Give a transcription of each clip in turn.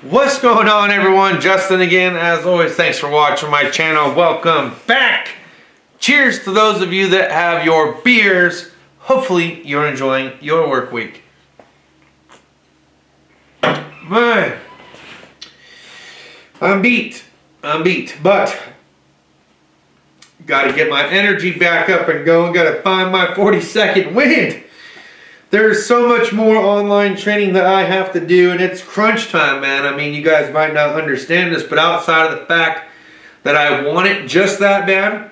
What's going on, everyone? Justin again. As always, thanks for watching my channel. Welcome back. Cheers to those of you that have your beers. Hopefully you're enjoying your work week. Man, I'm beat, but gotta get my energy back up and going. Gotta find my 40-second wind. There's so much more online training that I have to do, and it's crunch time, man. I mean, you guys might not understand this, but outside of the fact that I want it just that bad,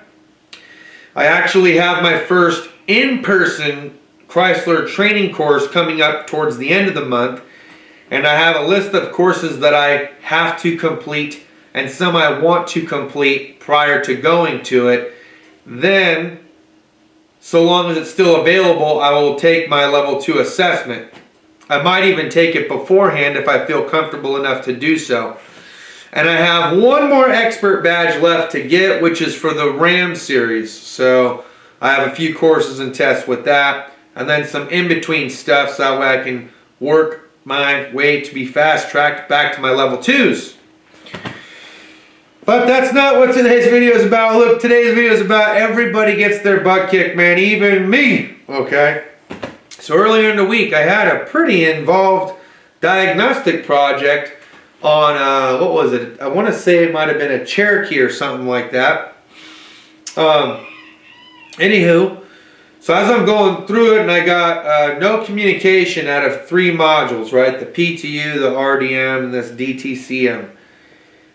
I actually have my first in-person Chrysler training course coming up towards the end of the month, and I have a list of courses that I have to complete and some I want to complete prior to going to it. Then, so long as it's still available, I will take my level 2 assessment. I might even take it beforehand if I feel comfortable enough to do so. And I have one more expert badge left to get, which is for the Ram series. So I have a few courses and tests with that, and then some in-between stuff so that way I can work my way to be fast-tracked back to my level 2s. But that's not what today's video is about. Look, today's video is about everybody gets their butt kicked, man, even me, okay? So earlier in the week, I had a pretty involved diagnostic project on, what was it? I want to say it might have been a Cherokee or something like that. Anywho, so as I'm going through it, and I got no communication out of 3 modules, right? The PTU, the RDM, and this DTCM.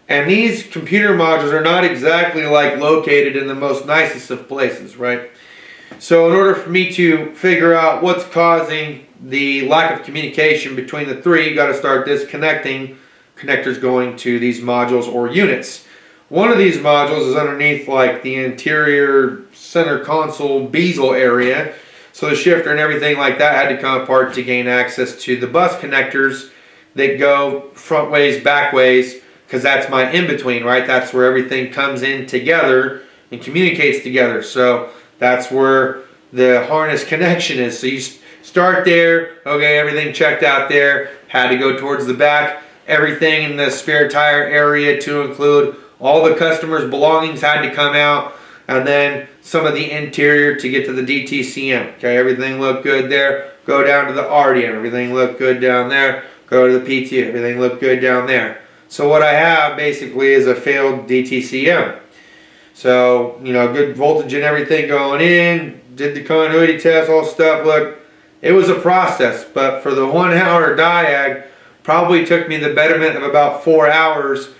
And these computer modules are not exactly like located in the most nicest of places, right? So in order for me to figure out what's causing the lack of communication between the 3, you got to start disconnecting connectors going to these modules or units. One of these modules is underneath like the interior center console bezel area. So the shifter and everything like that had to come apart to gain access to the bus connectors that go front ways, back ways, because that's my in-between, right? That's where everything comes in together and communicates together. So that's where the harness connection is. So you start there, okay, everything checked out there, had to go towards the back. Everything in the spare tire area to include all the customer's belongings had to come out, and then some of the interior to get to the DTCM. Okay, everything looked good there. Go down to the RDM, everything looked good down there. Go to the PTU, everything looked good down there. So what I have basically is a failed DTCM. So, you know, good voltage and everything going in, did the continuity test, all stuff. Look, it was a process, but for the 1 hour diag, probably took me the betterment of about 4 hours,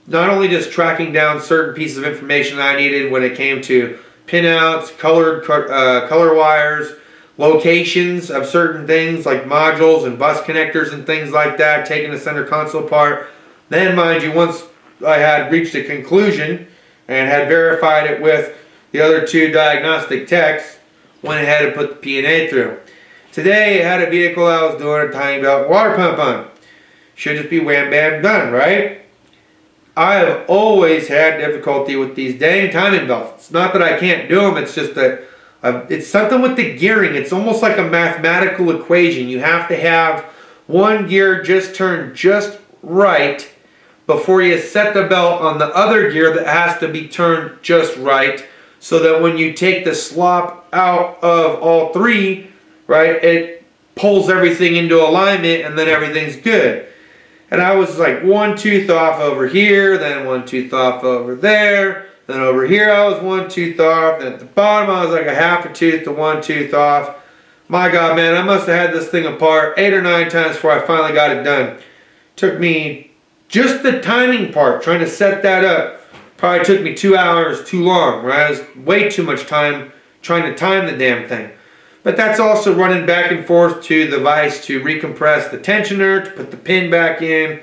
not only just tracking down certain pieces of information that I needed when it came to pinouts, color wires, locations of certain things like modules and bus connectors and things like that, taking the center console apart. Then, mind you, once I had reached a conclusion and had verified it with the other 2 diagnostic techs, went ahead and put the P&A through. Today, I had a vehicle I was doing a tiny belt water pump on. Should just be wham bam done, right? I have always had difficulty with these dang timing belts. It's not that I can't do them, it's just that it's something with the gearing. It's almost like a mathematical equation. You have to have one gear just turn just right before you set the belt on the other gear that has to be turned just right, so that when you take the slop out of all 3, right, it pulls everything into alignment and then everything's good. And I was like 1 tooth off over here, then 1 tooth off over there, then over here I was 1 tooth off, then at the bottom I was like a half a tooth to 1 tooth off. My God, man, I must have had this thing apart 8 or 9 times before I finally got it done. Took me just the timing part, trying to set that up, probably took me 2 hours too long, right? It was way too much time trying to time the damn thing. But that's also running back and forth to the vise to recompress the tensioner, to put the pin back in,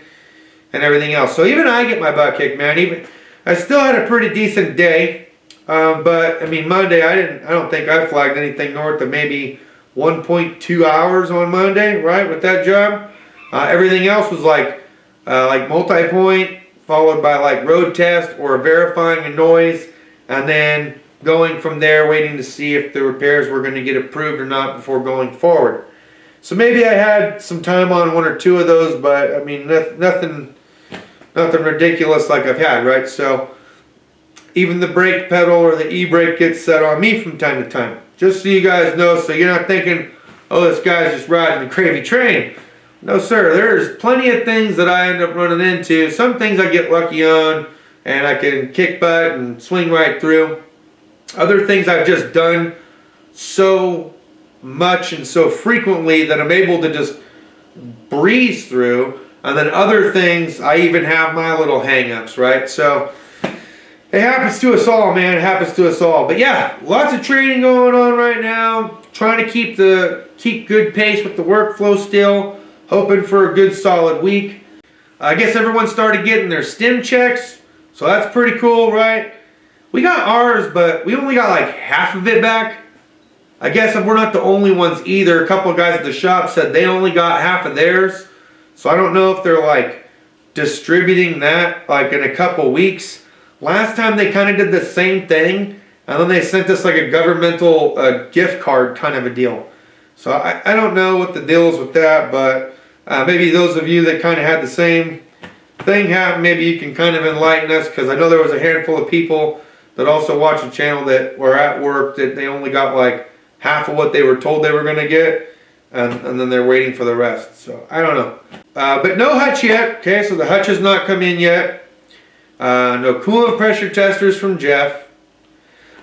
and everything else. So even I get my butt kicked, man. I still had a pretty decent day, but I mean Monday I don't think I flagged anything north of maybe 1.2 hours on Monday, right, with that job. Everything else was like multi-point, followed by like road test or verifying a noise, and then going from there waiting to see if the repairs were going to get approved or not before going forward. So maybe I had some time on one or two of those, but I mean, nothing ridiculous like I've had, right? So even the brake pedal or the e-brake gets set on me from time to time. Just so you guys know, so you're not thinking, oh, this guy's just riding the crazy train. No, sir. There's plenty of things that I end up running into. Some things I get lucky on, and I can kick butt and swing right through. Other things I've just done so much and so frequently that I'm able to just breeze through. And then other things, I even have my little hang-ups, right? So it happens to us all, man. It happens to us all. But yeah, lots of training going on right now. Trying to keep good pace with the workflow still. Hoping for a good solid week. I guess everyone started getting their stim checks. So that's pretty cool, right? We got ours, but we only got like half of it back. I guess we're not the only ones either. A couple of guys at the shop said they only got half of theirs. So I don't know if they're like distributing that like in a couple weeks. Last time they kind of did the same thing, and then they sent us like a governmental gift card kind of a deal. So I don't know what the deal is with that, but maybe those of you that kind of had the same thing happen, maybe you can kind of enlighten us, because I know there was a handful of people that also watch the channel that were at work that they only got like half of what they were told they were going to get, and then they're waiting for the rest. So I don't know. But no hutch yet. Okay, so the hutch has not come in yet. No coolant pressure testers from Jeff.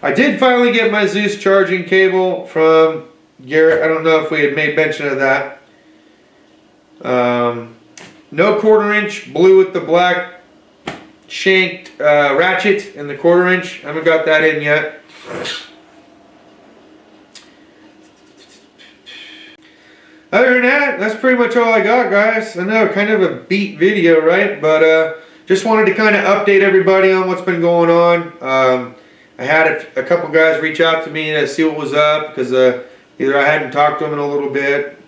I did finally get my Zeus charging cable from Garrett. I don't know if we had made mention of that. No 1/4 inch blue with the black shanked ratchet in the 1/4 inch. I haven't got that in yet. Other than that, that's pretty much all I got, guys. I know, kind of a beat video, right? But just wanted to kind of update everybody on what's been going on. I had a couple guys reach out to me to see what was up, because either I hadn't talked to them in a little bit.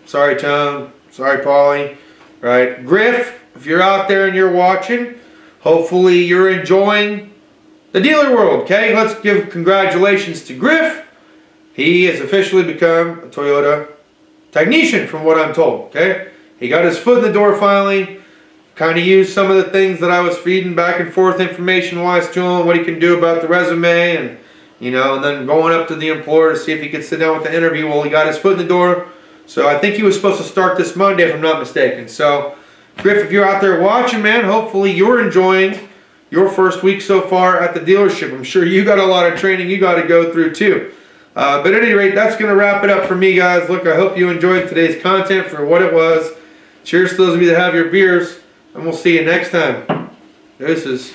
Sorry, Tom. Sorry, Paulie. Right? Griff, if you're out there and you're watching, hopefully you're enjoying the dealer world, okay? Let's give congratulations to Griff. He has officially become a Toyota technician, from what I'm told, okay? He got his foot in the door finally. Kind of used some of the things that I was feeding back and forth information-wise to him, what he can do about the resume, and and then going up to the employer to see if he could sit down with the interview. Well, he got his foot in the door, so I think he was supposed to start this Monday, if I'm not mistaken. So, Griff, if you're out there watching, man, hopefully you're enjoying your first week so far at the dealership. I'm sure you got a lot of training you got to go through too. But at any rate, that's going to wrap it up for me, guys. Look, I hope you enjoyed today's content for what it was. Cheers to those of you that have your beers. And we'll see you next time. Deuces.